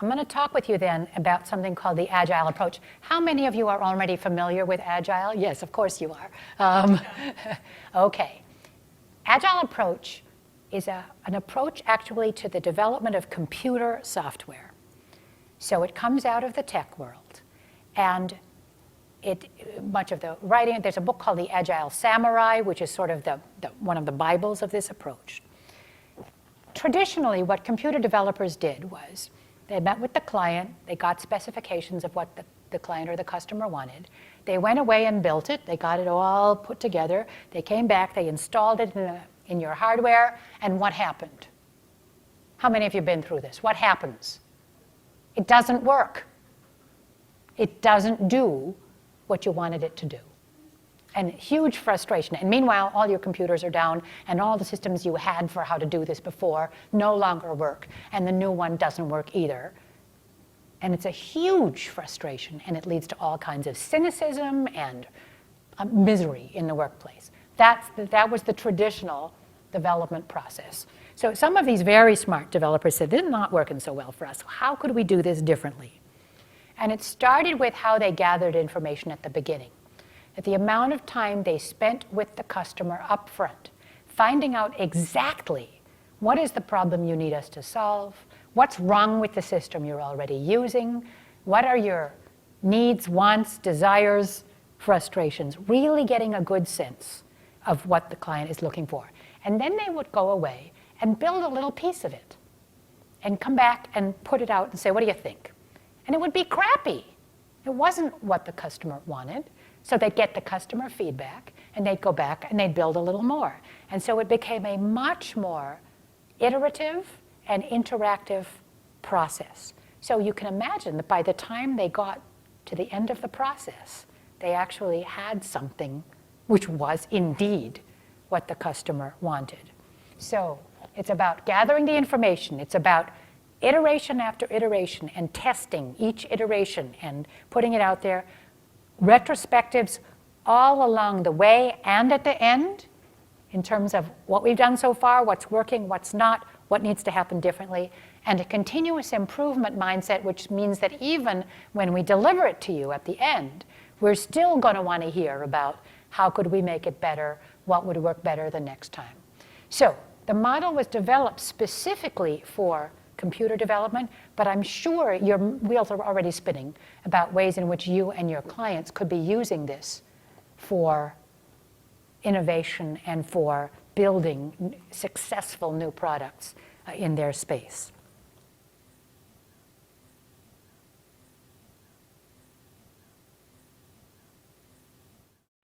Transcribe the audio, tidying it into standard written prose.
I'm going to talk with you then about something called the Agile Approach. How many of you are already familiar with Agile? Yes, of course you are. Okay. Agile Approach is an approach actually to the development of computer software. So it comes out of the tech world. And much of the writing, there's a book called the Agile Samurai, which is sort of one of the Bibles of this approach. Traditionally, what computer developers did was they met with the client, they got specifications of what the client or the customer wanted. They went away and built it, they got it all put together, they came back, they installed it in your hardware, and what happened? How many of you have been through this? What happens? It doesn't work. It doesn't do what you wanted it to do. And huge frustration. And meanwhile, all your computers are down, and all the systems you had for how to do this before no longer work, and the new one doesn't work either. And it's a huge frustration, and it leads to all kinds of cynicism and misery in the workplace. That was the traditional development process. So some of these very smart developers said, this is not working so well for us. How could we do this differently? And it started with how they gathered information at the beginning. At the amount of time they spent with the customer up front, finding out exactly what is the problem you need us to solve, what's wrong with the system you're already using, what are your needs, wants, desires, frustrations, really getting a good sense of what the client is looking for. And then they would go away and build a little piece of it and come back and put it out and say, what do you think? And it would be crappy. It wasn't what the customer wanted. So they'd get the customer feedback, and they'd go back and they'd build a little more. And so it became a much more iterative and interactive process. So you can imagine that by the time they got to the end of the process, they actually had something which was indeed what the customer wanted. So it's about gathering the information. It's about iteration after iteration and testing each iteration and putting it out there. Retrospectives all along the way and at the end in terms of what we've done so far, what's working, what's not, what needs to happen differently, and a continuous improvement mindset, which means that even when we deliver it to you at the end, we're still going to want to hear about how could we make it better, what would work better the next time. So the model was developed specifically for computer development, but I'm sure your wheels are already spinning about ways in which you and your clients could be using this for innovation and for building successful new products in their space.